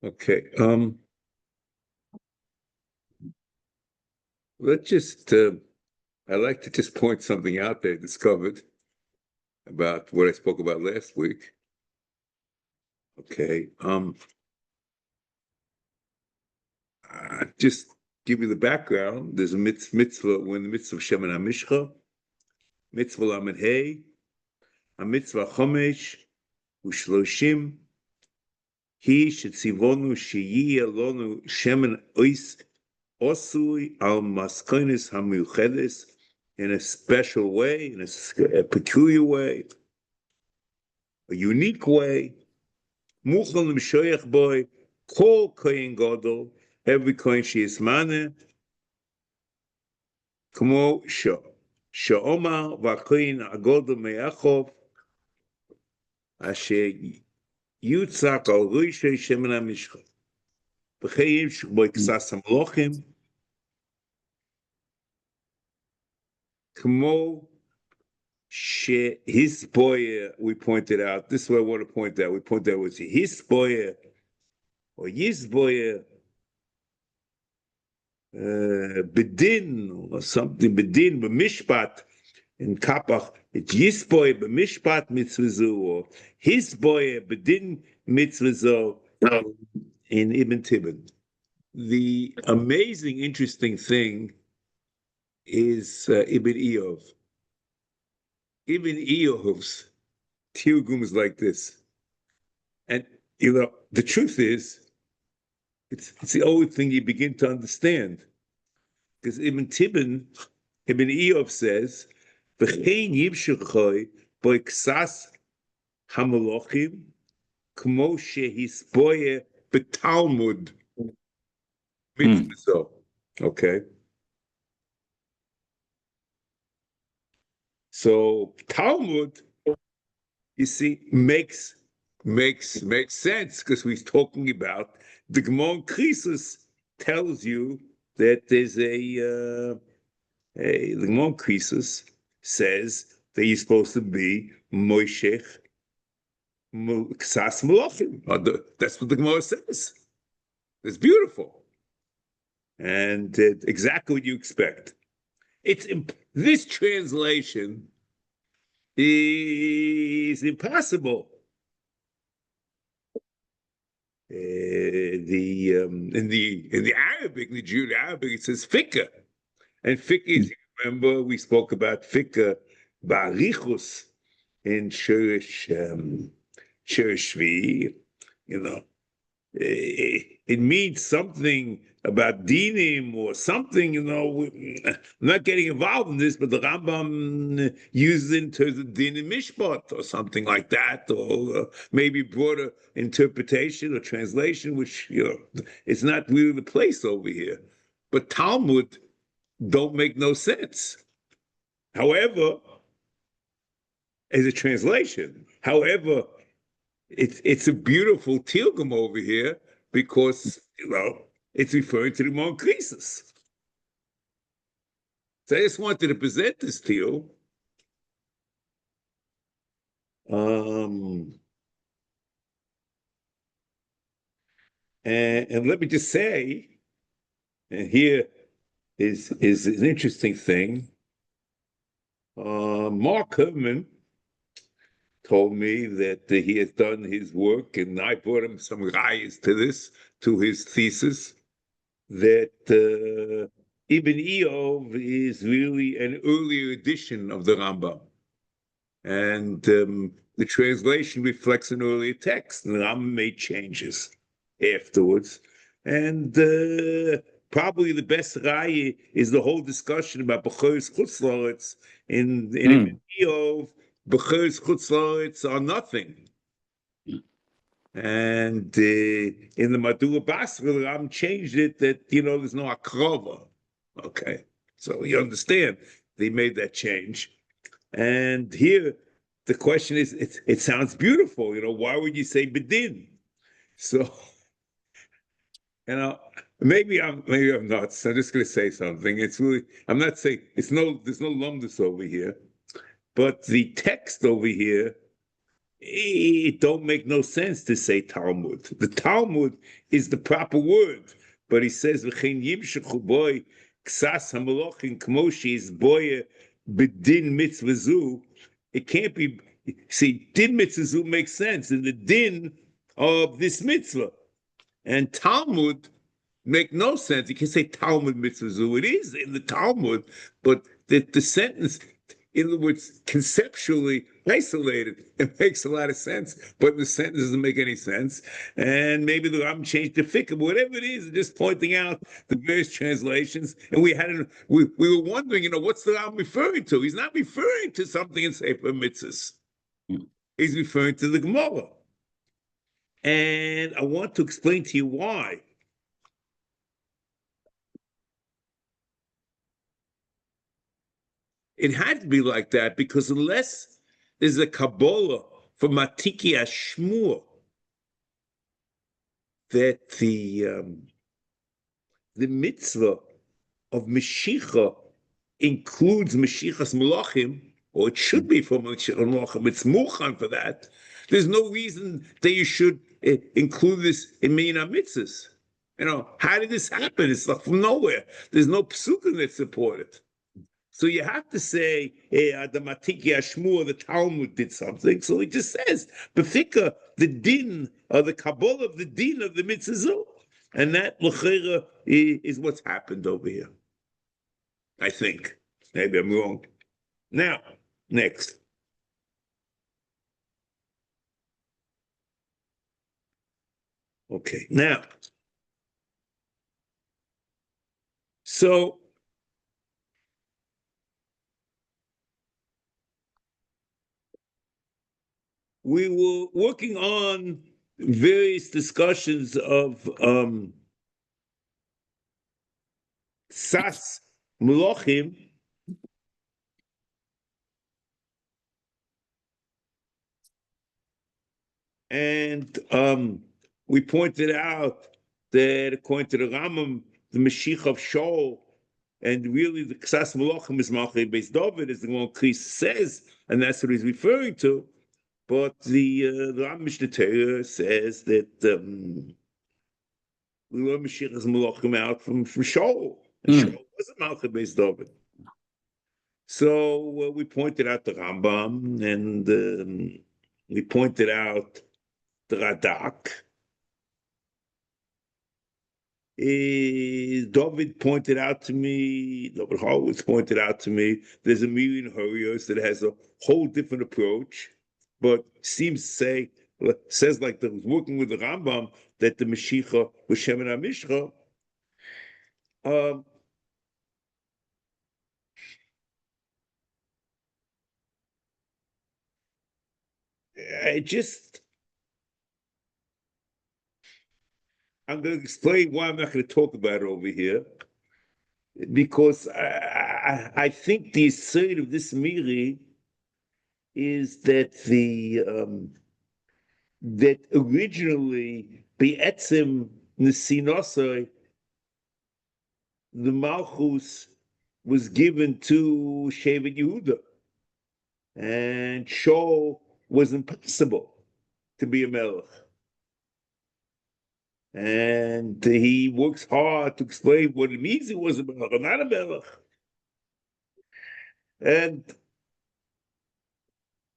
Okay. Let's just, I'd like to just point something out that I discovered about what I spoke about last week. Okay. Just give you the background. There's a mitzvah, when the mitzvah of Shemin המשחה, mitzvah lamed hey, a mitzvah chomesh, ushloshim, he shetzivonu sheyi alonu shemen ois osui al maskonis hamiyuchedes, in a special way, in a peculiar way, a unique way. Muchal l'mishoyach boy, kol kohen gadol, every kohen she is mane, kmo she'omar v'kohen agadol me'achov, asher yutzak al rishei shemen ha'mishcha, v'chei yimshich boy ksas ha'mlochim, kmo his boy, we pointed out, this is what I want to point out. We pointed out was his boy or his boy, bedin or something, bedin, b'mishpat, in Kapach, it's his boy, b'mishpat mitzvah, or his boy, bedin mitzvah, in Ibn Tibbon. The amazing, interesting thing is Ibn Eov. Even Eov's Tirgum is like this. And, the truth is, it's the only thing you begin to understand. Because Ibn Tibbon, Ibn Eov says, V'chein yimshechoi boiksas hamalochim kmo shehisboye betalmud mitzvah. Okay? So Talmud, you see, makes sense, because we're talking about the Gemara Krisus tells you that there's the Gemara Krisus says that you're supposed to be Moishech Ksas Malachim. That's what the Gemara says. It's beautiful, and exactly what you expect. This translation is impossible. In the Arabic, the Jewish Arabic, it says fikah, and fikah is, remember we spoke about fikah ba'arichus in Shirish Shvi, it means something about dinim or something, I'm not getting involved in this, but the Rambam uses it in terms of dinim mishpat or something like that, or maybe broader interpretation or translation, which, it's not really the place over here. But Talmud don't make no sense. However, as a translation, however, it's a beautiful tilgum over here, because it's referring to the Mon Krisus. So I just wanted to present this to you. And let me just say, and here is an interesting thing. Mark Herman told me that he has done his work, and I brought him some rayas to his thesis, that Ibn Eov is really an earlier edition of the Rambam. And the translation reflects an earlier text, and the Rambam made changes afterwards. And probably the best raya is the whole discussion about B'chor's Chutz La'aretz in Ibn Eov. B'chor's Chutz La'aretz are nothing. And in the Madura Basra, the Rambam changed it that, there's no akrova. Okay, so you understand, they made that change. And here, the question is, it sounds beautiful, why would you say bedin? So, maybe I'm nuts. I'm just going to say something. It's really, I'm not saying, there's no lumdus over here, but the text over here it don't make no sense to say Talmud. The Talmud is the proper word, but he says v'chein yimshechu boy ksas hamalochin kmoshi is boy bedin mitzvah zu. It can't be. See, din mitzvah zu makes sense in the din of this mitzvah, and Talmud make no sense. You can say Talmud mitzvah zu. It is in the Talmud, but the sentence, in other words, conceptually isolated, it makes a lot of sense, but the sentence doesn't make any sense. And maybe the Rambam changed the fikr, but whatever it is, just pointing out the various translations. And we were wondering, what's the Rambam referring to? He's not referring to something in Sefer Mitzvahs. He's referring to the Gemara. And I want to explain to you why. It had to be like that because unless there's a Kabbalah for Matiki Ashmur that the mitzvah of Meshicha includes Meshichas Malachim, or it should be for Meshichas Malachim, it's Mukhan for that. There's no reason that you should include this in Mina Mitzvahs. How did this happen? It's like from nowhere. There's no psukim that support it. So you have to say the Matiki Ashmur, the Talmud did something. So he just says, Befika, the din, or the Kabbalah of the din of the mitzvah. And that l'chera is what's happened over here. I think. Maybe I'm wrong. Now, next. Okay, now. So we were working on various discussions of Sas Melochim, and we pointed out that according to the Rambam, the Mashiach of Shaul, and really the Ksas Melochim is Malchei Beis David, as the one Chris says, and that's what he's referring to. But the Rambam Mishnah Torah says that we learn Mashiach's Malachim out from Shaul. And Shaul wasn't Malchei Beis David. So we pointed out the Rambam, and we pointed out the Radak. David pointed out to me, David Horowitz pointed out to me, there's a million Hurrios that has a whole different approach, but says like that was working with the Rambam that the Meshicha was Shem and Amishcha. I'm going to explain why I'm not going to talk about it over here, because I think the assertion of this Miri is that that originally Be'etzim Nesinosai, the Malchus was given to Shevet Yehuda, and Shaul was impossible to be a Melech. And he works hard to explain what it means he was a Melech, or not a Melech. And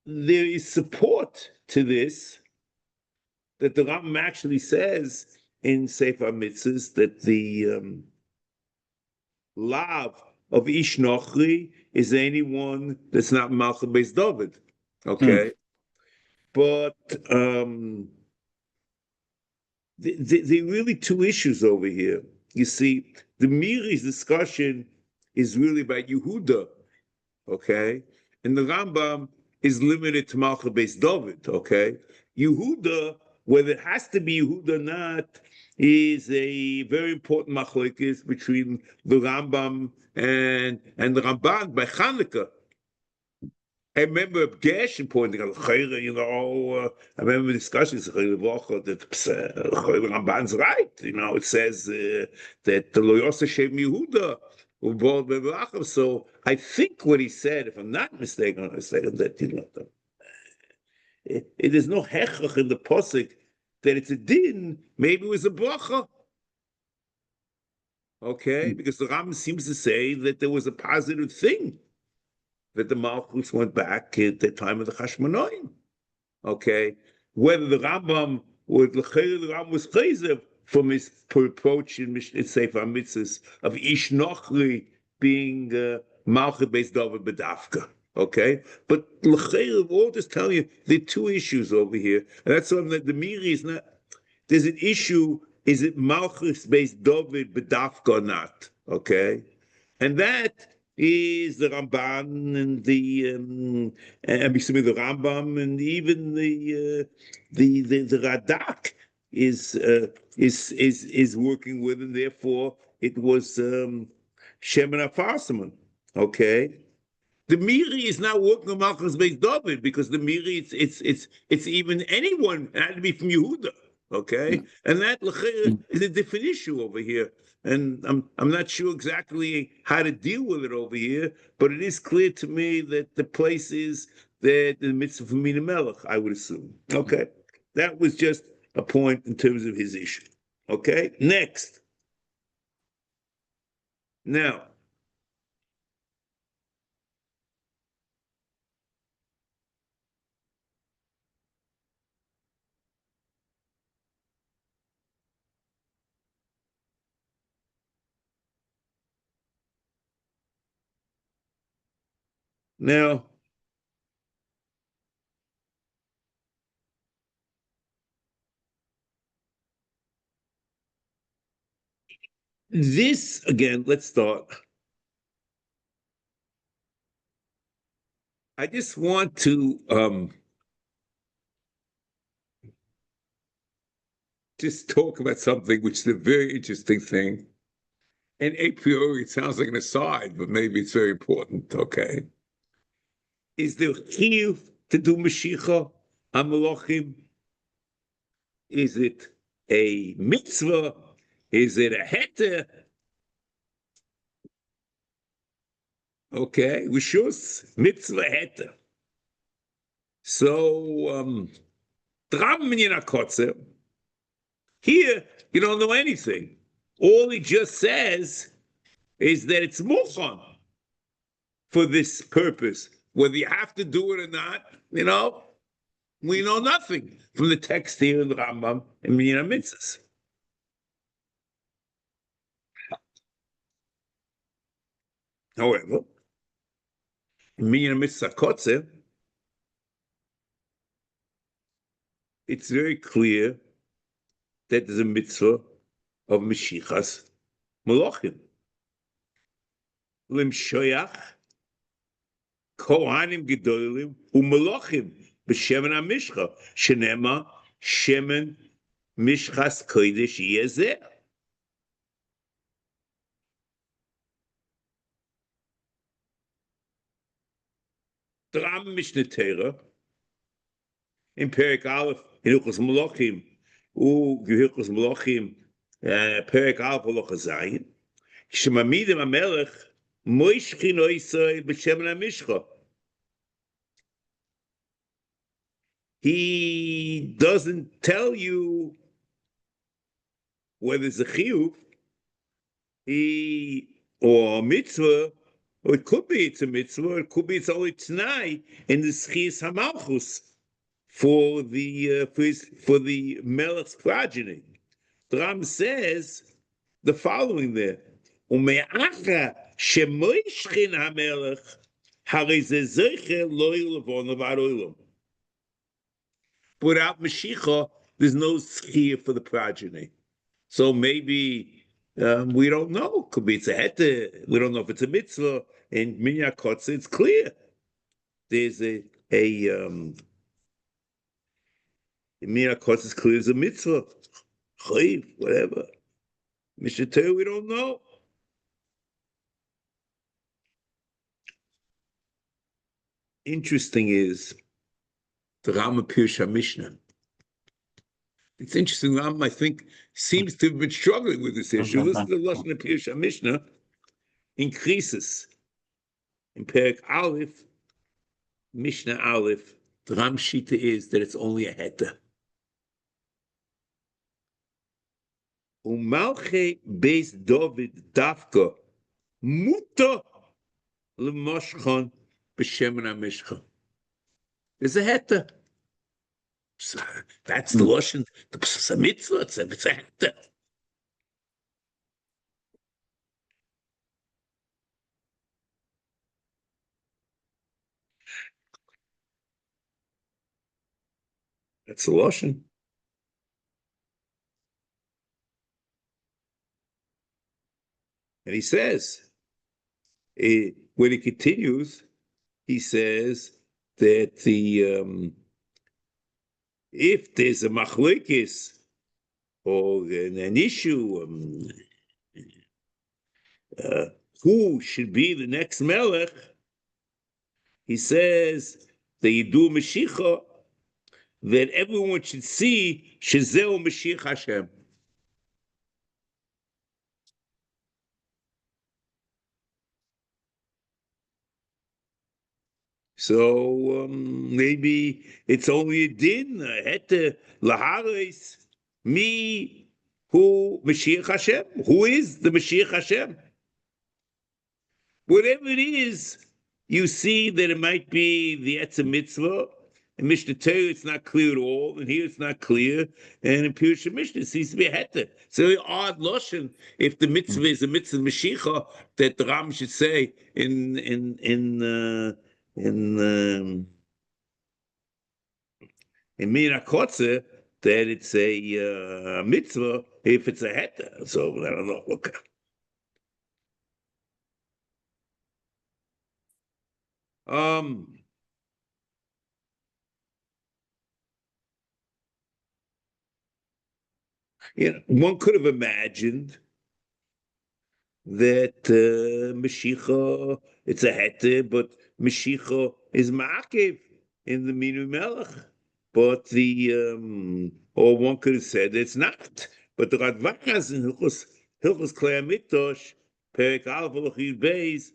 there is support to this, that the Rambam actually says in Sefer HaMitzvos that the lav of Ish Nochri is anyone that's not Malchei Beis David. Okay? But there are really two issues over here. You see, the Miri's discussion is really about Yehuda, okay? And the Rambam is limited to Malchei Beis David, okay? Yehuda, whether it has to be Yehuda or not, is a very important machlokes between the Rambam and the Ramban by Chanukah. I remember Gershon pointing out, I remember discussions that Ramban's right. It says that the Lo Yosef Shem Yehuda. So I think what he said, if I'm not mistaken, that there's no hechach in the posuk that it's a din. Maybe it was a bracha. Okay, because the Ram seems to say that there was a positive thing that the Malchus went back at the time of the Chashmonaim. Okay, whether the Rambam or the Rambam was chayzer from his approach in Sefer HaMitzvos of Ish Nochri being Malchus based over Bedafka. Okay, but L'chayr, all just telling you there are two issues over here, and that's something that the Miri is not. There's an issue: is it Malchus based David Bedafka or not? Okay, and that is the Ramban and the Rambam and even the Radak is working with, and therefore it was Shemin Afarsaman. Okay. The Miri is not working on Malchus based David because the Miri it's even anyone. It had to be from Yehuda. Okay, and that is a different issue over here, and I'm not sure exactly how to deal with it over here, but it is clear to me that the place is the mitzvah of Mina Melech, I would assume. Okay, that was just a point in terms of his issue. Okay, next. Now, this again, let's start. I just want to just talk about something which is a very interesting thing. And a priori, it sounds like an aside, but maybe it's very important, okay? Is there chiyuv to do Mashicha HaMelachim? Is it a mitzvah? Is it a heter? Okay, Rishus, mitzvah heter. So, Dram Minyan HaKotzer, here, you don't know anything. All he just says is that it's muchon for this purpose. Whether you have to do it or not, we know nothing from the text here in the Rambam and Minyan HaMitzvos. However, in Minyan HaMitzvos HaKotzer, it's very clear that there's a mitzvah of Meshichas Malachim. Lemshoyach, Kohanim Gedolim, Umalachim, בשמן המשחה, שנאמר, שמן משחס קודש יהיה זה. דרם משנה תורה, in פרק א', הלכות מלכים, והלכות מלכים, פרק א' הלכה ז', כשמעמידים המלך, מושכין ישראל בשמן המשחה. He doesn't tell you whether it's a chiyuv, or a mitzvah, or it could be it's a mitzvah, it could be it's only t'nai in the schis hamalchus for the melech's progeny. The Ram says the following there: Ume'acha shemoishchin hamelech harei ze zeicher lo yilvon levar olam. Without Mashiach, there's no schiyah for the progeny. So maybe we don't know. Could be it's a heter. We don't know if it's a mitzvah. In Minyan HaKotzer, it's clear. There's in Minyan HaKotzer, it's clear as a mitzvah. Chayiv, whatever. Mishnah Torah, we don't know. Interesting is the Rama Pirsha Mishnah. It's interesting. Rama, I think, seems to have been struggling with this issue. Listen to the Lashon Pirsha Mishnah increases in Perek Aleph, Mishnah Aleph, The Ram Shita is that it's only a heta. Umalche beis David dafka muta lמשחן בשמן המשחה. There's a heta. That's the Lashon. It's a mitzvah. It's a heta. That's the Lashon. And he says, when he continues, he says that if there's a machlokes or an issue, who should be the next melech, he says that you do Mashiach, that everyone should see Shezeu Mashiach Hashem. So maybe it's only a din, hete laharis, me, who Mashiach Hashem, who is the Mashiach Hashem. Whatever it is, you see that it might be the Etzem Mitzvah. In Mishnah Torah, it's not clear at all, and here it's not clear. And in Pirush Mishnah, it seems to be a heta. It's a very odd loshon if the mitzvah is a mitzvah Mashiach that the Ram should say in Mina Kotze that it's a mitzvah if it's a heta. So I don't know. Okay. One could have imagined that Mashiach, it's a hete, but Mashiach is ma'akev in the Minu Melech. But or one could have said it's not. But the Radvaz in Hilchos Klei HaMikdash, Perek Aleph Halacha Beis,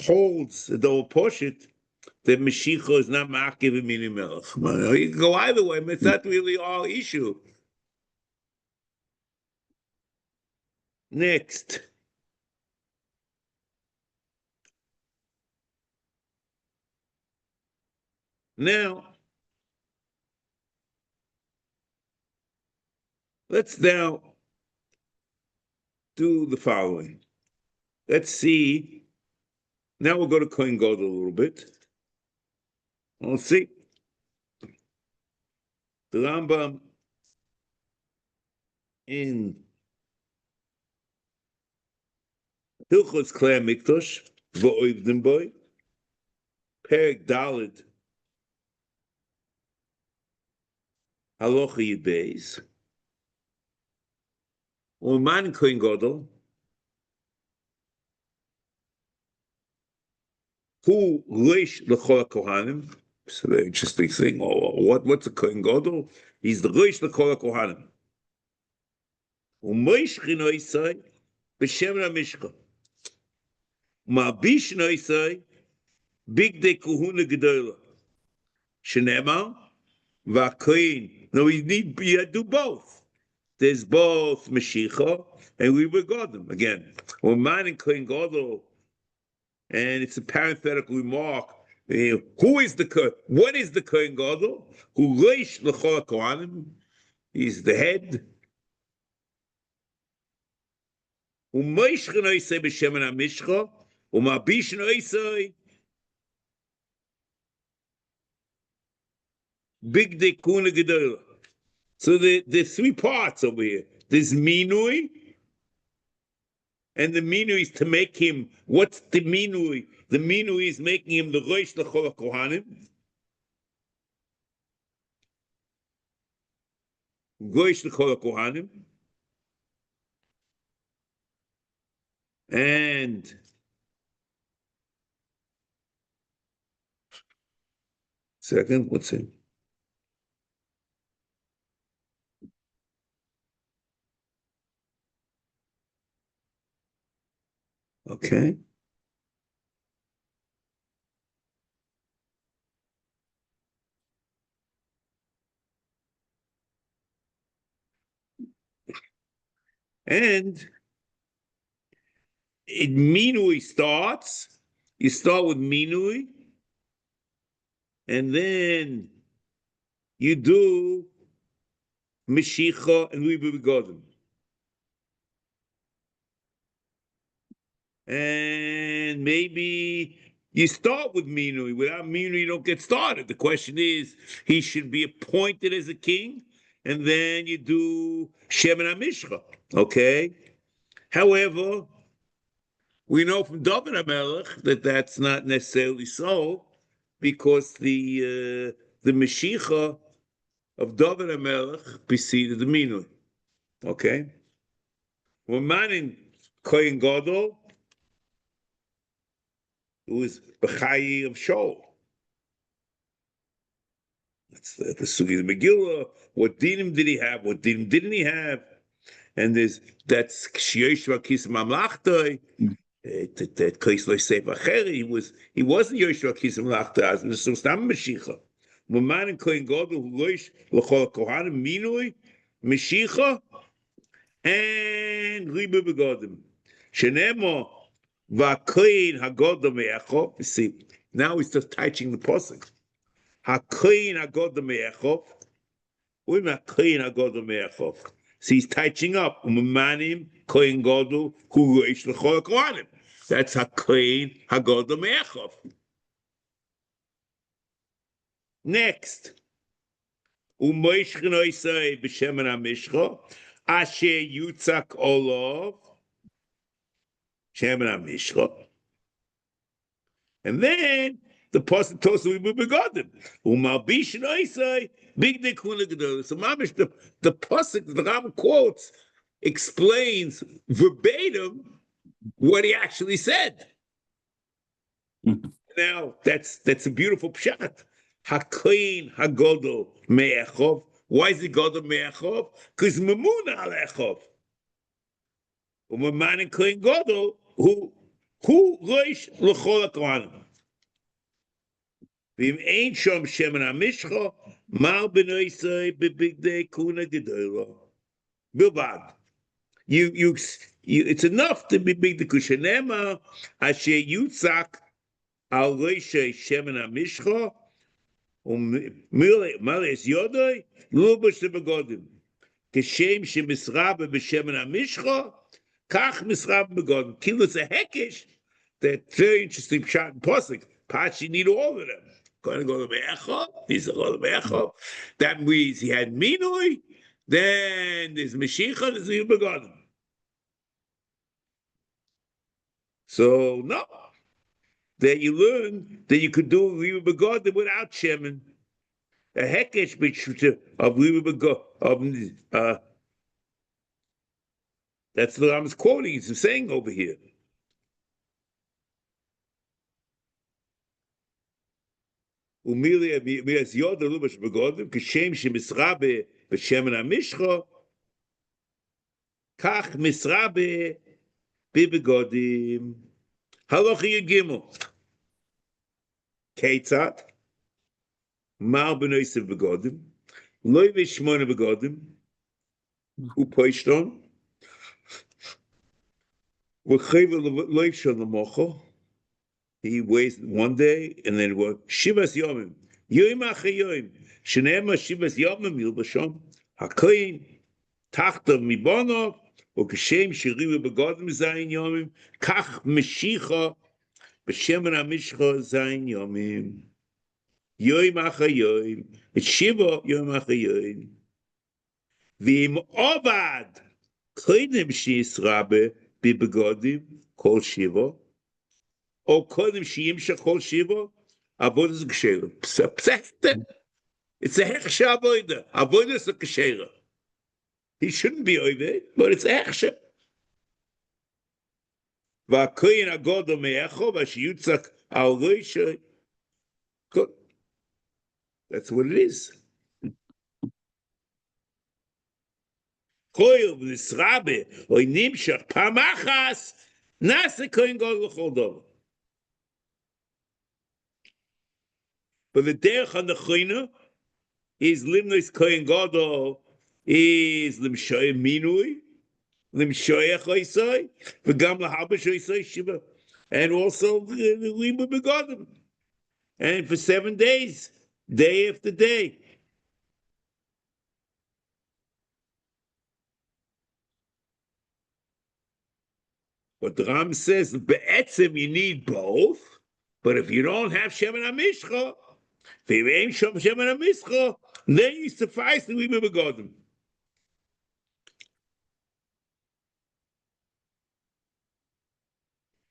holds the whole Poshet that Mashiach is not ma'akev in Minu Melech. You can go either way, but it's not really our issue. Next. Now, let's now do the following. Let's see. Now we'll go to Kohen Gadol a little bit. We'll see. The Rambam in Hilchos Klei HaMikdash, V'oivdim Boy, Perek Daled, Halacha Yud Beis, Uman Kohen Gadol, who Reish L'chol HaKohanim. It's a very interesting thing. What's a Kohen Gadol? He's the Reish L'chol HaKohanim. U'moish Chinoisai b'shem HaMishcha. Ma'bish Noisai big de Kohuna Gedola. Shenema v'Kohen. No, you do both. There's both Mashiach and we regard them again. Uman and Kohen Gadol. And it's a parenthetical remark. Who is what is the Kohen Gadol? Who Reish L'chol HaKohanim? He's the head. U'moish Chenoisei b'shem HaMishcha, u'ma'bish Noisei big de Kuna Gedola. So there's three parts over here. There's Minui, and the Minui is to make him, what's the Minui? The Minui is making him the Reish L'chol HaKohanim. Reish L'chol HaKohanim. And second, what's it? Okay. And Minui starts. You start with Minui, and then you do Meshicha and Ribu Begodim. And maybe you start with Minui. Without Minui, you don't get started. The question is, he should be appointed as a king, and then you do Shem and Amishcha. Okay? However, we know from David HaMelech that that's not necessarily so, because the Meshicha of David HaMelech preceded the Minui. Okay? We're man in Kohen Gadol, who is Bechayi of Shaul. That's the Sugi of the Megillah. What dinim did he have? What dinim didn't he have? And that's Kshiyosh Vakis Mamlachtoi. That Kreisler Sefer he wasn't Yoshua Kis Mamlachtoi. It was Stam Meshicha. Man in Kohen Gadol who loish l'chol Kohanim Minui Meshicha and Ribu Begodim. Shenemo v'Kohen Hagadol Me'echov. You see, now he's just touching the pasuk. HaKohen Hagadol Me'echov. What do you mean HaKohen Hagadol Me'echov? So he's touching up. U'memanim Kohen Gadol hu loish l'chol Kohanim. That's HaKohen Hagadol Me'echov. Next. U'moishchen oisei b'shemen ha'mishcha asher yutzak olav shemen ha'mishcha. And then the pasuk tells us we begodim. U'malbishen oisei bigdei kuna gedolim. So mamish, the pasuk that the Ram quotes explains verbatim what he actually said. Now that's a beautiful pshat. HaKohen Hagadol Me'echov. Why is it Gadol Me'echov? Because Mamuna Alechov. Man in Kohen Gadol who Roish L'chol HaKohanim. V'im ein shom shemen ha'mishcha mar b'noisei b'bigdei kuna gedola. Bilbad. You it's enough to be big the kushanema asher yutzak al roisei shemen ha'mishcha Malis Yodoi, Lubush the Begodim. Keshem Shemisrabe Beshemen Amishcha, Kach Misrabe Begodim. Kilos a Hekish, that very interesting shot in Posik. Pachi need all of them. Going to go to Me'echa, he's going to Me'echa. That means he had Minui, then there's Meshicha, there's Begodim. So, no. That you learn that you could do Riva Begodim without Shemen. A hekesh of Riva Begodim. That's what I'm quoting. He's saying over here. Umilia mias yoda lubash begodim kishem shemisrabe b'shemen hamishcha kach misrabe b'begodim. Halacha Gimel. Keitzat Mar b'noisev begodim loy v'shmona begodim u'poishton v'chayvel loy shon l'mocho. He waits one day and then what? Shivas yomim yoim achayoim sheneema shivas yomim yilbashom hakoyin tachtav mibonov u'kashem shiriva begodim zayin yomim kach meshicha b'shemen hamishcha zayin yomim yoim achayoim it's shiva yoim achayoim v'im ovad koidim she'israbe b'begodim kol shiva or kodim she'imshach kol shiva avodah k'shera. It's a hechsha avodah. Avodah is a k'shera. He shouldn't be over, but it's a hechsha. V'akoyin hagadol me'echo v'sheyutzak al roishay. Good. That's what it is. Koil v'nisrabe oy nimshach pamachas nase koyin gadol l'chol davar. But the derech hanachina is limnos kohen gadol is limshoy minui למשוח oisai, v'gam lahabash oisai shiva, and also liba begodim, and for 7 days, day after day. But the Ram says, be'etzim, you need both, but if you don't have shemen hamishcha, v'yeim shemen hamishcha, then you suffice the liba begodim.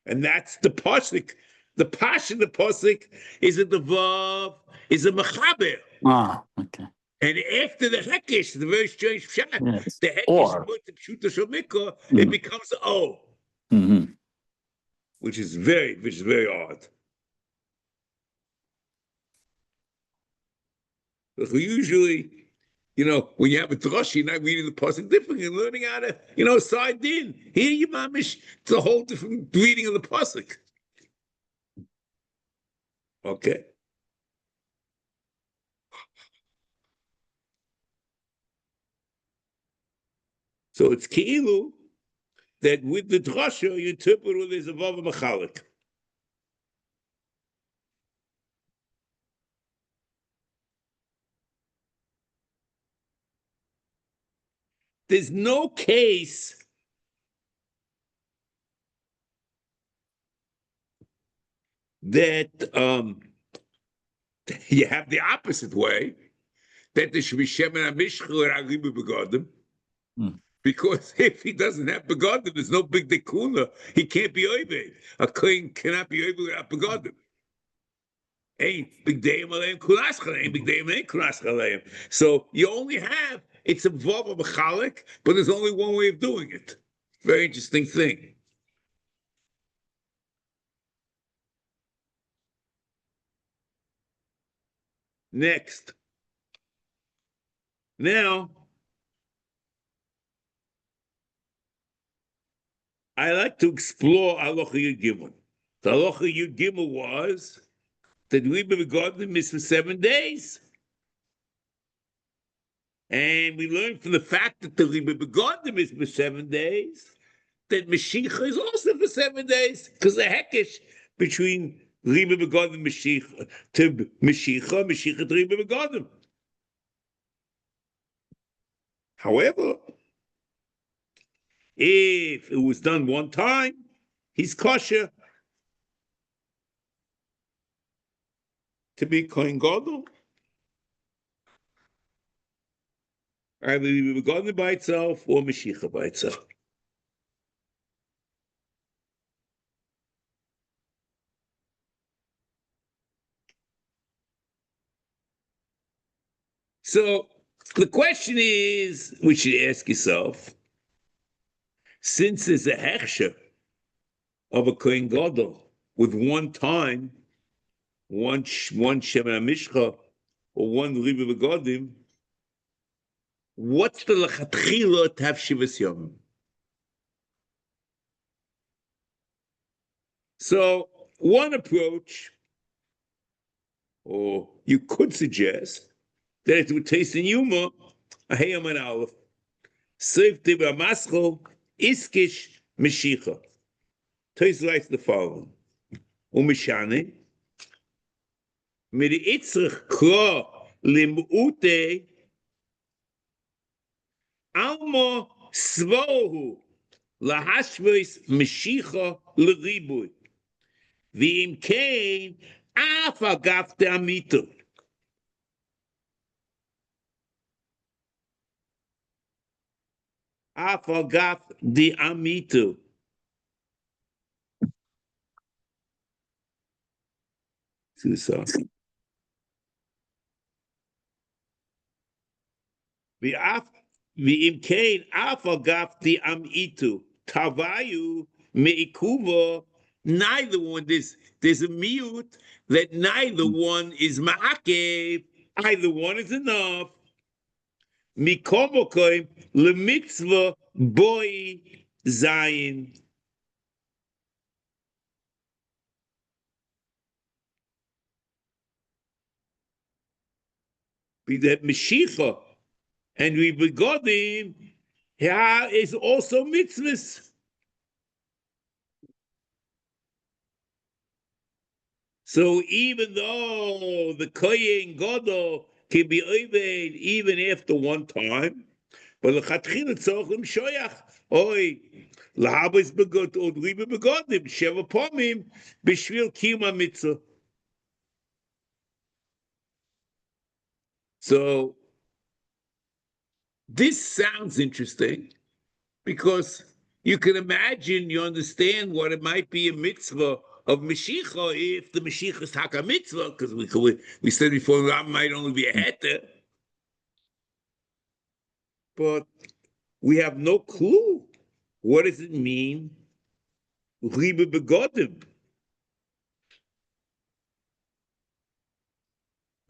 And that's the pasuk. The pasuk, the pasuk is that the vav is a mechaber. Okay. And after the hekesh, the very strange pshat, Yes. the hekesh Or. put the pshuta shomikah, it becomes o, which is very odd. Because we usually, when you have a drush, you're not reading the pasuk differently, you're learning how to, side in. Here you mamish, it's a whole different reading of the pasuk. Okay. So it's keilu that with the drasha you interpret it as a vav machalik. There's no case that you have the opposite way, that there should be shemen hamishcha or agribu begodim. Because if he doesn't have begodim, there's no big dekuna. He can't be oived. A kohen cannot be oived without begodim. Ain't big dayim aleim kunaschal, ain't big dayim ain't kunaschal aleim. So you only have, it's a vav of machalik, but there's only one way of doing it. Very interesting thing. Next. Now, I like to explore Halacha Yud Gimel. The Halacha Yud Gimel was that Riba Begodim is for 7 days. And we learned from the fact that the Riba Begodim is for 7 days, that Mashiach is also for 7 days, because the hekesh between Riba Begodim and Mashiach to Mashiach to Riba Begodim. However, if it was done one time, he's kosher to be kohen gadol. Either Riba Begodim by itself or Mashiach by itself. So the question is, which you ask yourself, since there's a hechsher of a kohen gadol with one time, one shemen hamishcha or one riba begodim, what's the lechatchila to have shivas yomim? So one approach, or you could suggest, that it would taste in yuma a heyam and aleph. Seif tibra maschol iskish meshicha. Taste writes the following: Umishane midi itzrich kra limute alma svohu lahashvis meshicha l'ribui v'im kein af agaf de'amitu. Af agaf de'amitu. V'im kein af agaf de'amitu tavayu me'ikuva. Neither one, there's a miut that neither one is ma'akev, either one is enough. Mikomokoim lemitzvah boy zayin. Be that Mashiach and we begodim Here is also mitzvahs. So even though the kohen gadol can be oved even after one time, but the chatchila tzorich l'mshoyach. Oy, lahabos begot od ribe begodim sheva pomim b'shvil kiyum mitzvah. So this sounds interesting because you can imagine, you understand what it might be a mitzvah of Mashiach if the Mashiach is taka mitzvah, because we said before Ram might only be a heter, but we have no clue. What does it mean? Ribe begodim.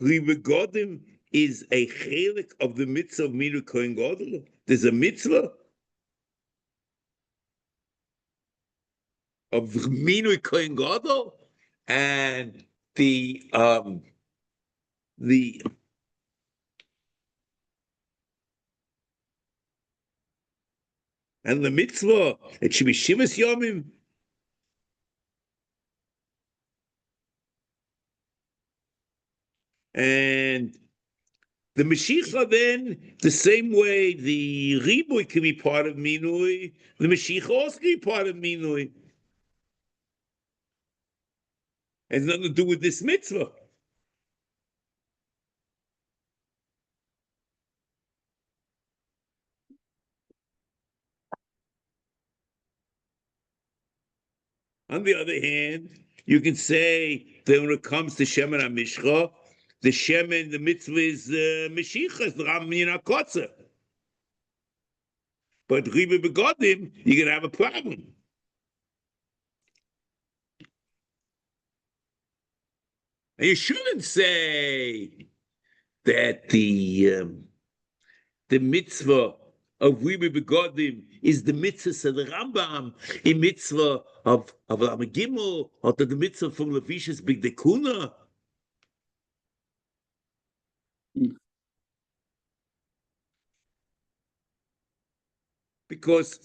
Ribe begodim is a chelik of the mitzvah of Minu Kohen Gadol. There's a mitzvah of Minu Kohen Gadol, and the mitzvah, it should be Shivas Yomim. And the Mashiach then, the same way the Riboy can be part of Minui, the Mashiach also can be part of Minui. It has nothing to do with this mitzvah. On the other hand, you can say that when it comes to Shemen HaMishcha, the Shemen, the mitzvah is Mashiach, the Ram Kotzer. But Ribe Begodim, you're going to have a problem. And you shouldn't say that the mitzvah of Ribe Begodim is the mitzvah of the Rambam, a mitzvah of Amagimel, or the mitzvah from Levish's Big Dekuna. Because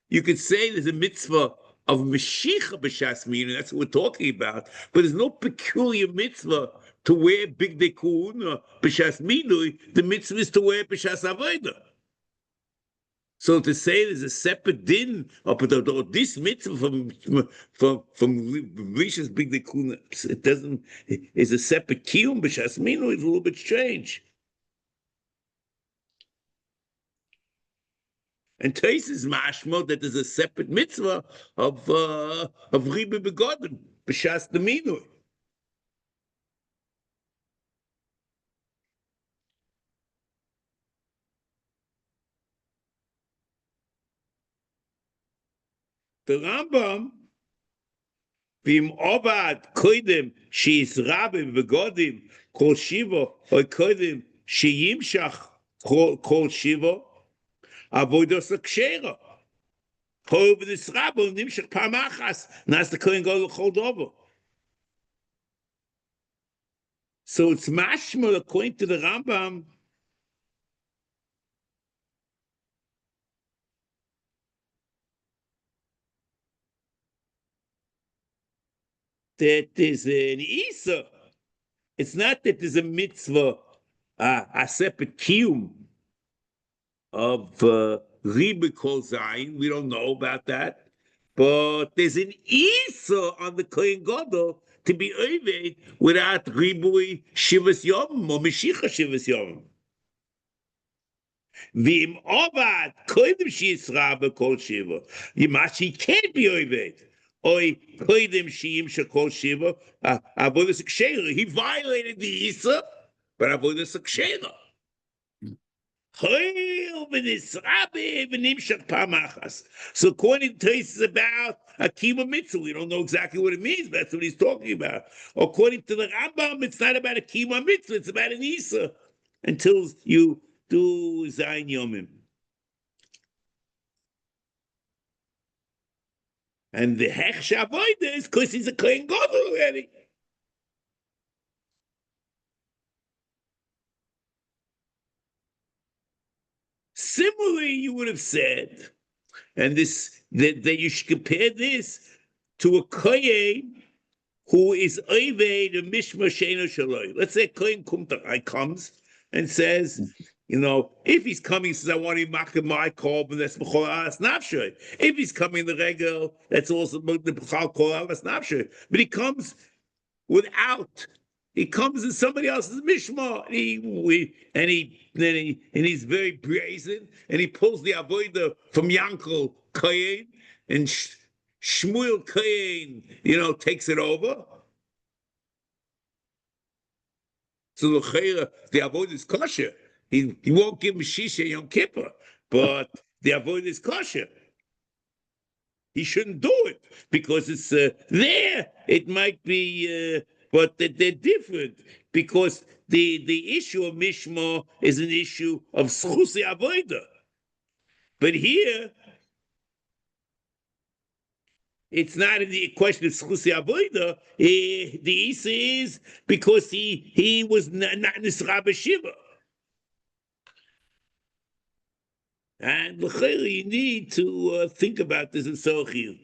you could say there's a mitzvah of Mashiach b'shas Mina, that's what we're talking about, but there's no peculiar mitzvah to wear Big Dekuna b'shas Mina. The mitzvah is to wear b'shas Avodah. So to say there's a separate din or this mitzvah from Rishon's Big Dekuna, it doesn't, is a separate kiyum b'shas Mina, is a little bit strange. And Tais is mashmo that there's a separate mitzvah of Ribe Begodim b'shas the Minui. The Rambam v'im obad koidem she's Rabbi Begodim kol shiva or koidem sheyimshach kol shiva avodos l'kshera. However, this Rabbi nimshach pamachas nas the kohen gadol chol dovo. So it's mashma according to the Rambam that there's an Isa. It's not that there's a mitzvah, a separate kiyum of Ribe Kol Zayin. We don't know about that. But there's an Isa on the Kohen Gadol to be oved without Ribui Shivas Yom or Mashiach Shivas Yom. V'im Ovad Koidem Shisra B'Kol Shiva. Yimashi can't be oved. Oy Koidem Shiyim Shekol Shiva. Avodas Kshera. He violated the Isa, but Avodas Kshera. So according to is about a kima mitzvah, we don't know exactly what it means, but that's what he's talking about. According to the Rambam, it's not about a kima mitzvah, it's about an Isa until you do Zayin Yomim. And the Hech Shavoida is because he's a Kohen Gadol already. Similarly, you would have said, and that you should compare this to a kohen who is oved a mishma sheino shaloi. Let's say kohen kumtai comes and says, if he's coming, he says, I want to make my korban, that's b'chol alas nafshay. If he's coming the regel, that's also the b'chol kol alas nafshay. But he comes without. He comes in somebody else's mishma, and he's very brazen, and he pulls the avodah from Yankel Kohen, and Shmuel Kohen, takes it over. So the avodah is kosher. He won't give him shisha Yom Kippur, but the avodah is kosher. He shouldn't do it because it's there. It might be, but they're different because the issue of mishma is an issue of schusi avodah. But here, it's not in the question of schusi avodah. The issue is because he was not nisra b'shiva. And you need to think about this in Sochir.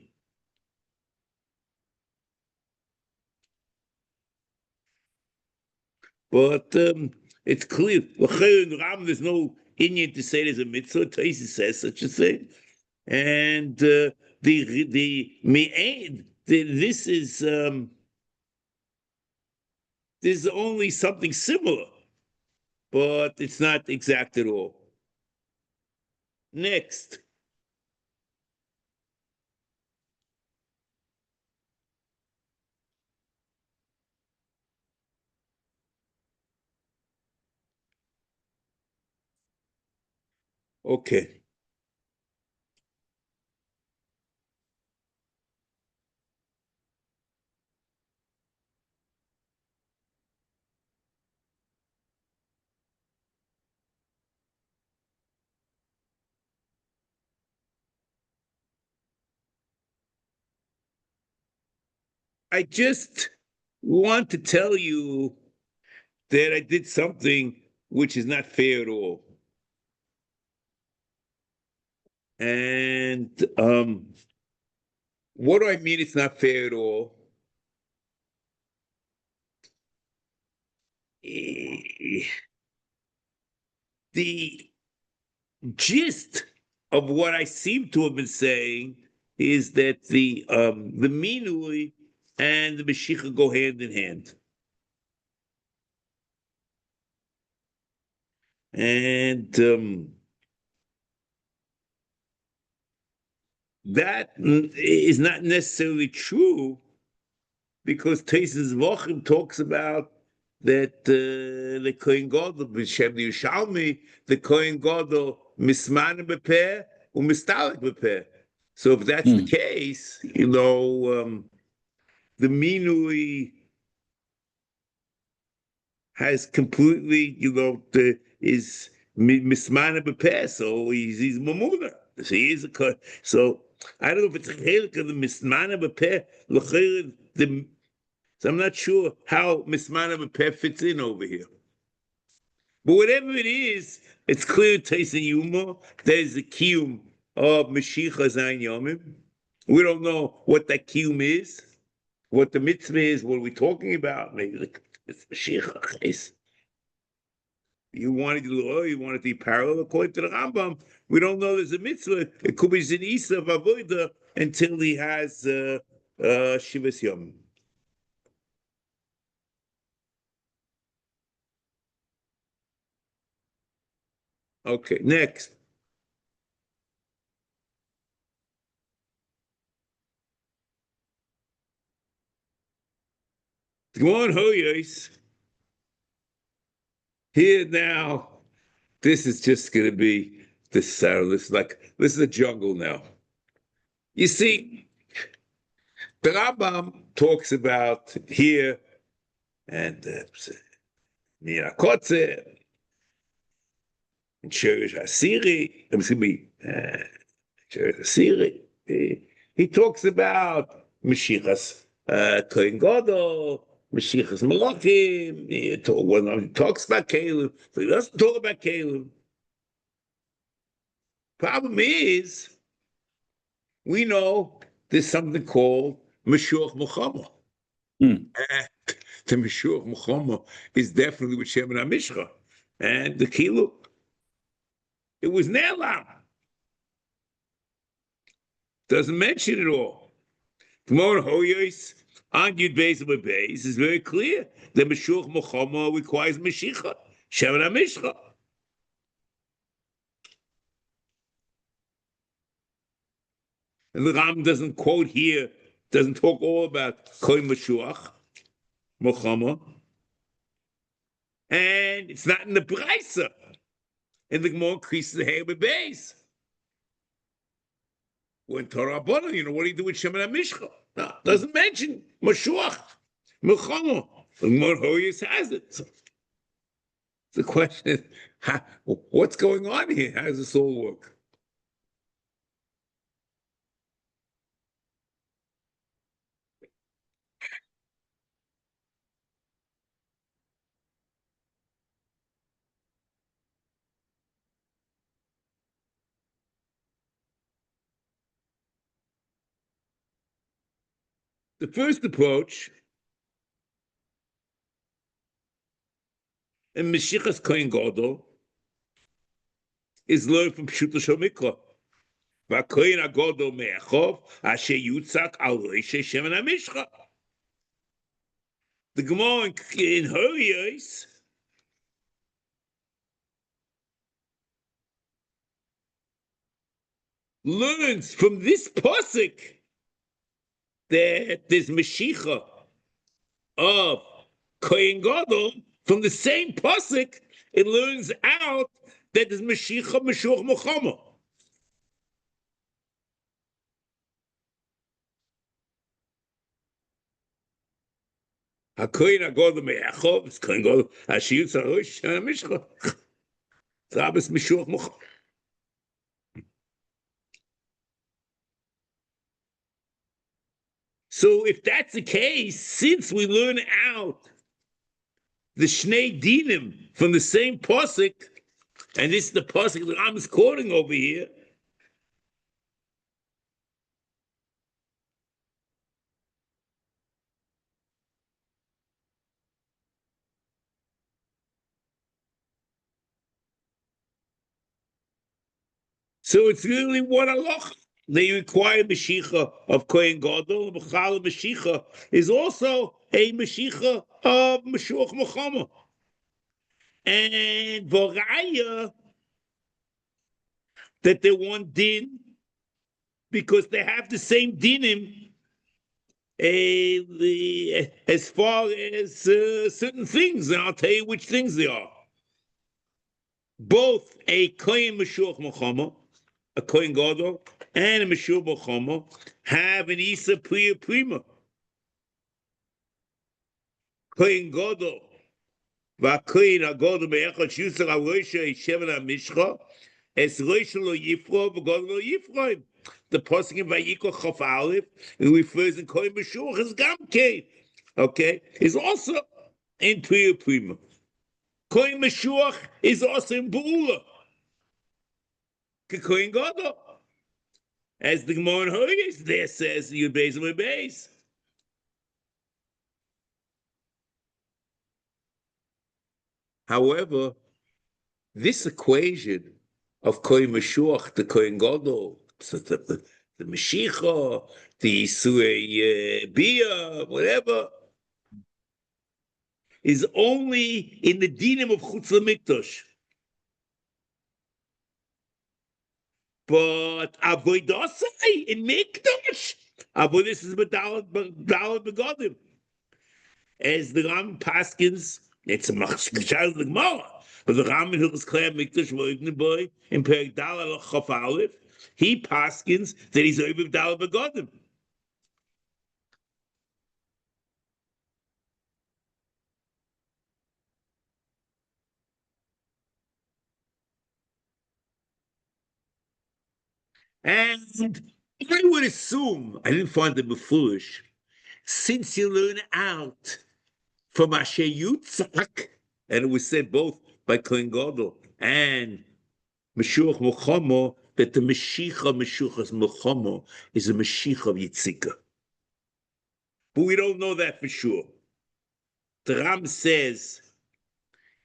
But it's clear. There's no Indian to say there's a mitzvah. Taisi says such a thing. And this is only something similar, but it's not exact at all. Next. Okay. I just want to tell you that I did something which is not fair at all. And what do I mean it's not fair at all? The gist of what I seem to have been saying is that the minui and the Mashiach go hand in hand. And that is not necessarily true because Teisus Vochim talks about that the Kohen Gadol, B'Shem Yerushalmi, the Kohen Gadol misman b'peh u'mistalek b'peh. So if that's the case, the minui has completely, is misman b'peh, so he's mamuna. So he is a so I don't know if it's a chelik of the misman b'peh, so I'm not sure how misman b'peh fits in over here. But whatever it is, it's clear Taisa Yuma. There's a kiyum of Mashiach Zayin Yomim. We don't know what that kiyum is, what the mitzvah is, what are we talking about? Maybe it's Mashiach. You wanted to be parallel according to the Rambam. We don't know there's a mitzvah. It could be Zinisa of Avodah until he has Shivas Yom. Okay, next. Go on, Hoyos. Here now, this is just going to be this is a jungle now. You see, the Rambam talks about here and Mirakotze and Shirish Asiri. Shirish Asiri. He talks about Mashiachas Kohen Gadol. Mashiachas Malachim, he talks about Caleb, so he doesn't talk about Caleb. Problem is, we know there's something called Meshuach Muhammad. And the Meshuach Muhammad is definitely with Shem and המשחה. And the Kilo, it was Ne'elam. Doesn't mention it all. Tomorrow, Hoyos, on Yud Beis and Beis, is very clear that Meshuach Muhammad requires Mashiach, Shem and המשחה. And the Ram doesn't quote here, doesn't talk all about Koi Meshuach Muhammad. And it's not in the Brisa. And the Gemara increases the hair with base. When Torah Bono, what do you do with Shem and המשחה? No, doesn't mention Meshuach, Muhammad. The Gemara Hoyos has it. So the question is, what's going on here? How does this all work? The first approach in Mashiachas Kohen Gadol is learned from Pshuto Shel Mikra. VaKohen HaGadol me'achov asher yutzak al roshei Shem and המשחה. The Gemara in Hoyos learns from this pasuk that there's Mashiach of Kohen Gadol. From the same pasuk, it learns out that there's Mashiach Meshuach Muhammad. HaKohen HaGadol me'achov, it's Kohen Gadol asher yutzak al roshei Shem and המשחה. It's Meshuach Muhammad. So if that's the case, since we learn out the Shnei Dinim from the same pasuk, and this is the pasuk that I'm quoting over here, so it's really one halacha. They require Mashiach of Kohen Gadol. B'chal Mashiach is also a Mashiach of Meshuach Muhammad. And Voraya, that they want din, because they have the same dinim as far as certain things, and I'll tell you which things they are. Both a Kohen Meshuach Muhammad, a Kohen Gadol, and a Meshuach Muhammad have an Isa Priya Prima. Kohen Gadol, VaKohen HaGadol me'achad yutzak al roshei Shem and המשחה, es roshei lo yifro v'gadol lo yifroim. The pasuk in Vayikra Chaf Aleph, it refers in Kohen Meshuach as Gamkein, okay, is also in Priya Prima. Kohen Meshuach is also in Be'ula, Kohen Gadol. As the Gemara in Hoyos there says, Yud Beis and Beis. However, this equation of Kohen Meshuach, the Kohen Gadol, the Mashiach, the Yisrei Bia, whatever, is only in the dinim of Chutz LaMikdash. But Avoidasai in Mikdash, Avoidus is B'dalad Begadim. As the Ram Paskins, it's a machshkashal the Gemara, but the Ram in Hilchos Klei Mikdash Voigner boy in Perek Dalad Chaf Aleph, he Paskins that he's over B'dalad Begadim. And I would assume, I didn't find them foolish, since you learn out from Asher Yutzak, and it was said both by Kohen Gadol and Meshuach Muhammad, that the Meshuchas Melchama is a Meshicha of Yitzika. But we don't know that for sure. The Ram says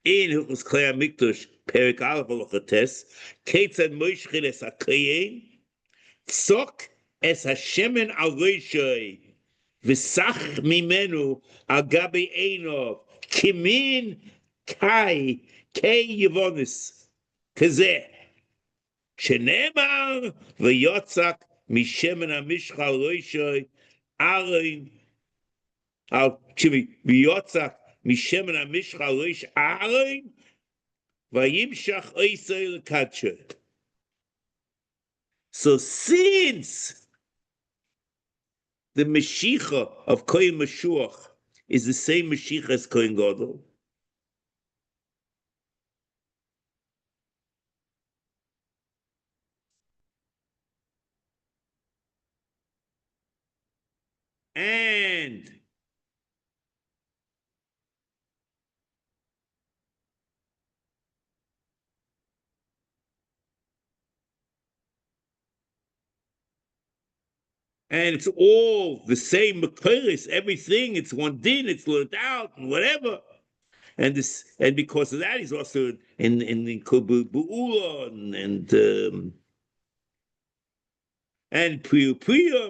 in Hilchos Klei HaMikdash, Perek Aleph Halacha Tes, Keitzad Moishchin es HaKohen, Tzok es HaShemen al Roshoi, V'sach mimenu al gabi Einov, Kimin kai Yevonis, Kazeh, Shenemar v'yotzak mishemen המשחה al Roshoi, Aaron, v'yotzak mishemen המשחה al Rosh Aaron, v'yimshach oisei l'kadsha. So since the Meshicha of Kohen Meshuach is the same Meshicha as Kohen Gadol, and it's all the same Mekayis, everything, it's one din, it's learned out, and whatever. And because of that, he's also in Bu'ula and Priya.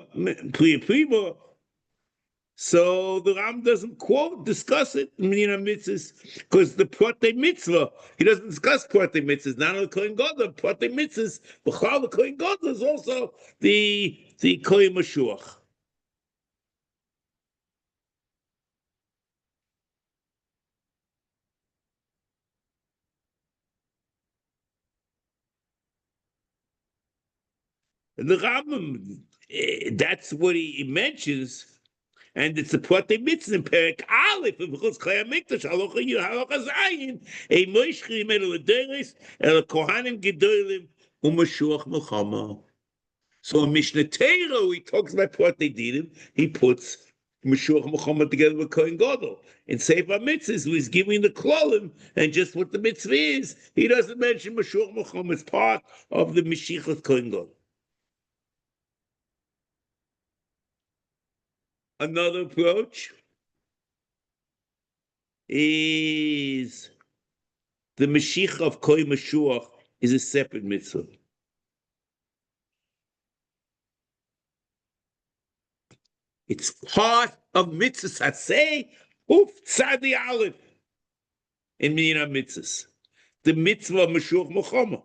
So the Ram doesn't discuss it in mitzvahs, because the Protei Mitzvah, he doesn't discuss Protei Mitzvahs, not only Kohen Gadol, Protei Mitzvahs, B'chal the Kohen Gadol is also the Kohen Meshuach. And the Rambam, that's what he mentions, and it's a Protei Mitzvah in Perek Aleph of Hilchos Klei HaMikdash, Halacha Zayin, a Moishchi Yimenu L'Deres, El Kohanim Gdolim, U'Mashuach Melchama. So in Mishnah Torah, he talks about Protei Dinim, he puts Mashuach Melchama together with Kohen Gadol. In Sefer HaMitzvos, he's giving the klolim and just what the mitzvah is. He doesn't mention Mashuach Melchama as part of the Mashiach Kohen Gadol. Another approach is the Mashiach of Kohen Meshuach is a separate mitzvah. It's part of mitzvahs Aseh Tzadi Aleph in Minyan mitzvahs. The mitzvah of Mashuach Melchama.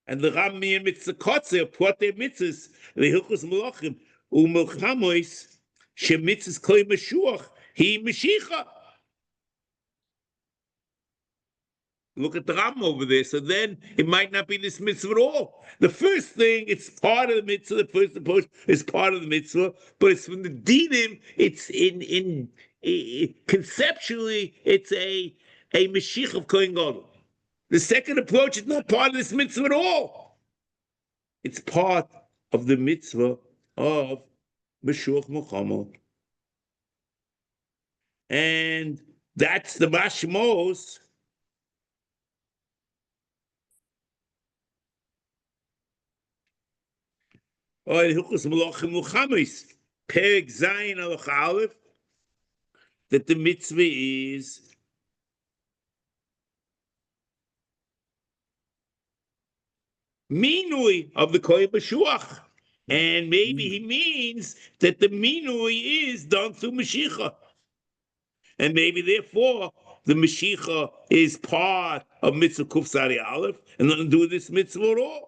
And the Ram Minyan mitzvah Kotzer, Protei Mitzvahs, the Hilchos Melachim, U'Melchamois, Shemitzvahs Kohen Meshuach, he Mashiach. Look at the Ram over there. So then it might not be this mitzvah at all. The first thing, it's part of the mitzvah. The first approach is part of the mitzvah, but it's from the dinim. It's conceptually, it's a Mashiach of Kohen Gadol. The second approach is not part of this mitzvah at all. It's part of the mitzvah of Mashuach Melchama. And that's the mashmos. Or in Hilchos Melachim Muhammad's Perek Zayin Halacha Aleph, that the mitzvah is minui of the Kohen Meshuach. And maybe he means that the minui is done through Mashiach. And maybe therefore the Mashiach is part of mitzvah Kuf Sari Aleph and nothing to do with this mitzvah at all.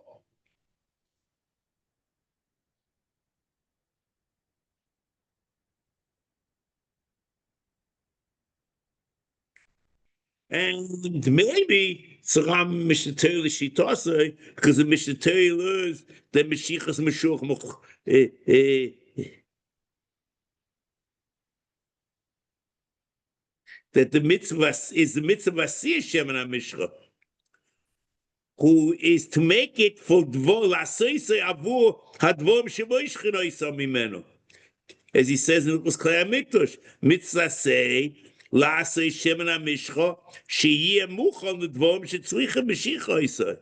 And maybe Saram Mishnah Torah Shitase, because the Mishnah Torah learns that Mashiachas Meshuach that the mitzvah is the mitzvah Aseh Shemen HaMishcha, who is to make it for Dvor L'Asoisei Avur Hadvorim Shemoishchino Yisam Mimenu. As he says in Hilchos Klei HaMikdash, mitzvah Aseh לעשה שמן המשחה, שיהיה מוכן לדברים שצריכים משיחה ישראל.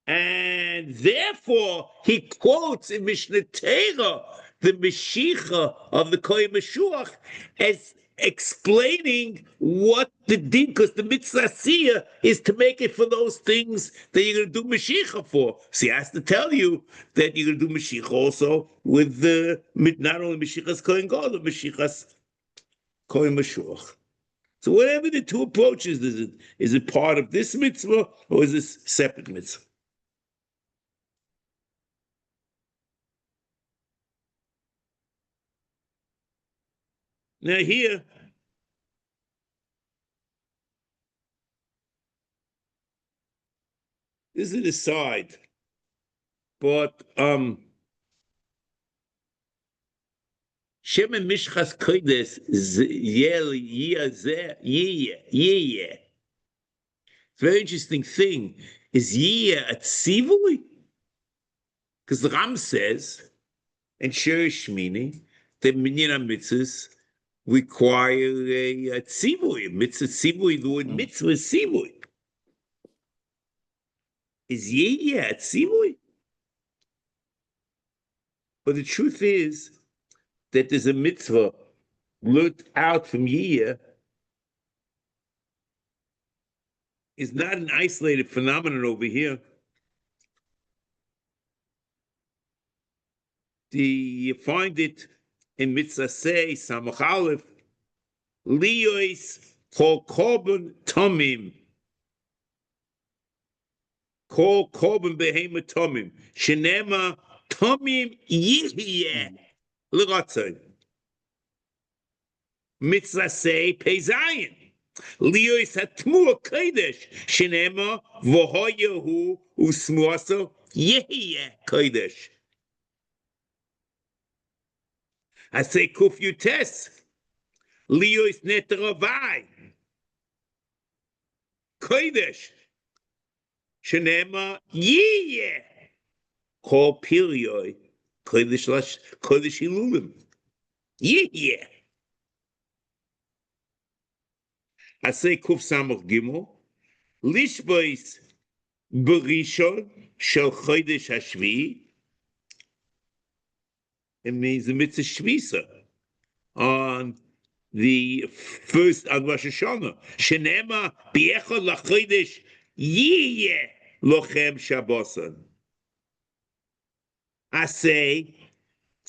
And therefore, he quotes in Mishnah Torah the Mashiach of the Kohen Meshuach as explaining what the din, because the mitzvah Asiyah is to make it for those things that you're going to do Mashiach for. So he has to tell you that you're going to do Mashiach also with the not only Mashiach's Kohen Gadol, but Mashiach's Kohen Meshuach. So whatever the two approaches, is it part of this mitzvah or is this separate mitzvah? Now here, this is an aside, but Shem and Mishchas Kodesh It's a very interesting thing. Is Yiyah a tzivui? Because the Ram says, and Shiur Shmini, that minyan mitzvahs require a tzivui. Mitzvah tzivui, the word mitzvah is tzivui. Is Yiyah a tzivui? But the truth is that there's a mitzvah learned out from Yiyah is not an isolated phenomenon over here. You find it in Mitzvah Aseh, Samach Aleph, Liyos Kol Korban Tomim, Kol Korban Behema Tomim, Shenema Tomim Yihyeh L'Ratzon. Mitzvah Aseh Pezayin. Liyos Hatmur Kodesh, Shenema V'hoyehu Usmuaso Yihyeh Kodesh. I say Kuf Yutes, Liyos Neteravai, Kodesh, Shenema Yiyeh, Kol Pirioi, Kodesh Hilulim, Yiyeh. I say Kuf Samach Gimel, Lishbois Berishon Shel Chodesh Hashvi. It means the mitzvah shvisa on the first on Rosh Hashanah. Shenema bi'echad lachodesh yiyeh lochem shabosan. Aseh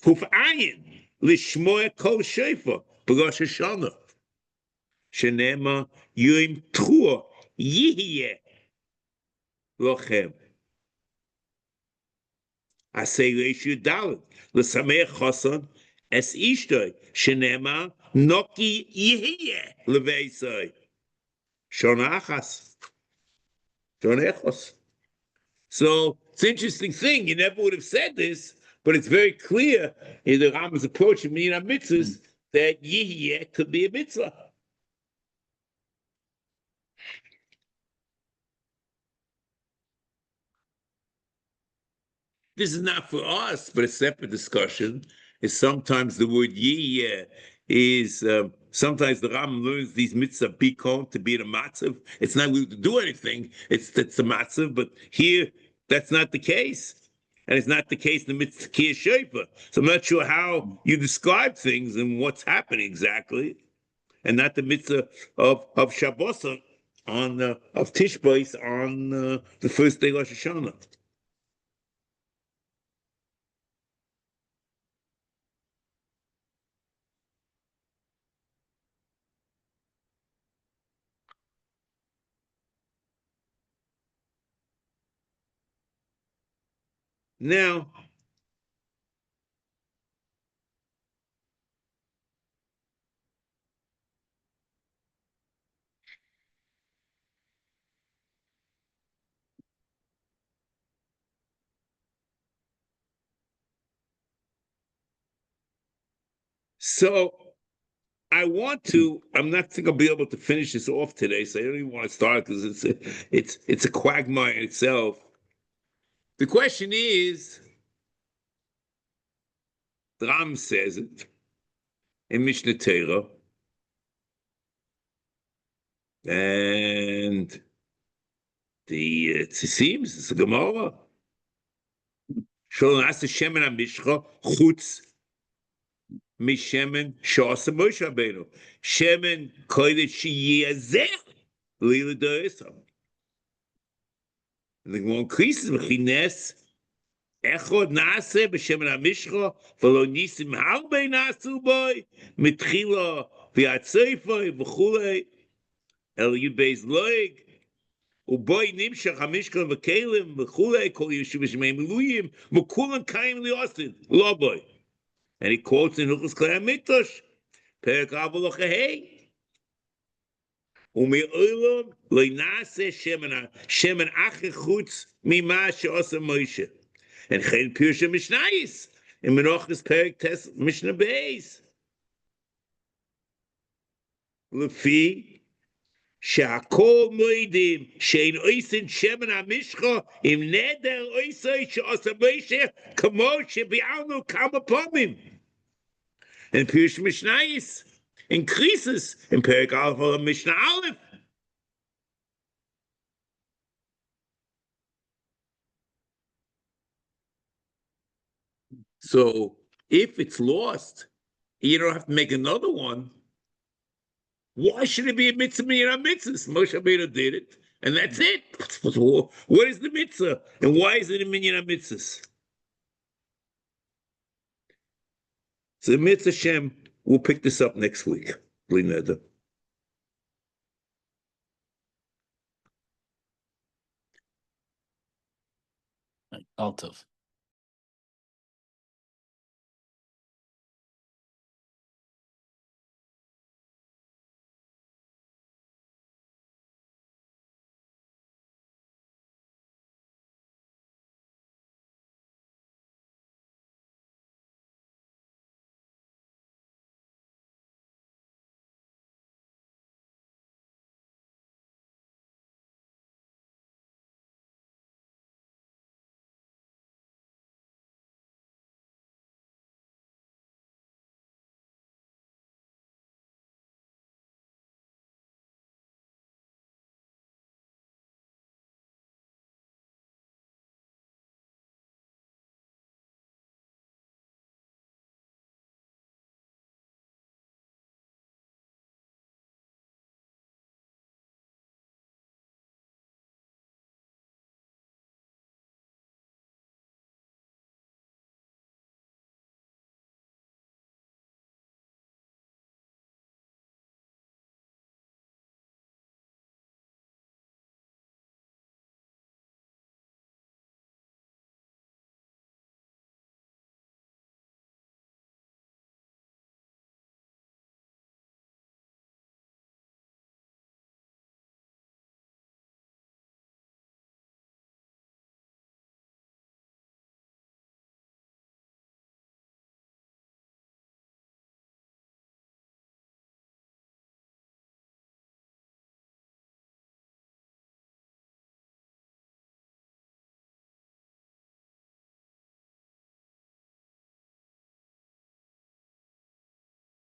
kuf ayin lishmoa kol shofar b'Rosh Hashanah. Shenema yom trua yiyeh lochem. Aseh reishu dalet. L'samech choson es ishtoi shenema noki yihye leveisoi shona achas shona echos. So it's an interesting thing. You never would have said this, but it's very clear in the Rambam's approach of minyan mitzvahs that yihye could be a mitzvah. This is not for us, but a separate discussion. Is sometimes the word yiyeh is sometimes the Ram learns these mitzvah bikon to be in a matzav. It's not really to do anything. It's a matzav, but here that's not the case, and it's not the case in the mitzvah kiyah shofar. So I'm not sure how you describe things and what's happening exactly, and not the mitzvah of Shabbos on of Tishbais on the first day of Rosh Hashanah. Now, so I'm not think I'll be able to finish this off today, so I don't even want to start because it's a quagmire in itself. The question is, the Ram says it, in Mishnah Torah, and it seems it's a Gemara. Shalom Aseh shemen המשחה chutz mishemen she'asa Moshe Rabbeinu. Shemen kodesh sheyazeh lila d'oisam. And the Gemara increases v'chines echod naaseh b'shemen המשחה v'lo nisim harbe naasu boi mitchila v'atzayfoi v'chulei el yudbeis loig. ובוי נמשך המשחה וכלים וכולי, כל ישוב ושמי מילואים, וכולם קיים ליוסין, לא בוי. And he quotes in Hilchos Klei HaMikdash, פרק אבו לחי. ומאוילום לא נעשה שמן אחר חוץ ממה שעושה מוישה. And כן פירוש המשנייס, in מנוחס פרק טס משנה בייס. לפי שהכל מועדים שאין עושים שמן המשחה עם נדר עושה שעושה מוישה כמו שביארנו כמה פעמים. And Pirush Mishnayis increases in Perek Aleph of Mishnah Aleph. So if it's lost, you don't have to make another one. Why should it be a mitzvah minyan mitzvahs? Moshe Rabbeinu did it, and that's it. What is the mitzvah, and why is it a minyan mitzvahs? So the mitzvah Shem, we'll pick this up next week. Altov.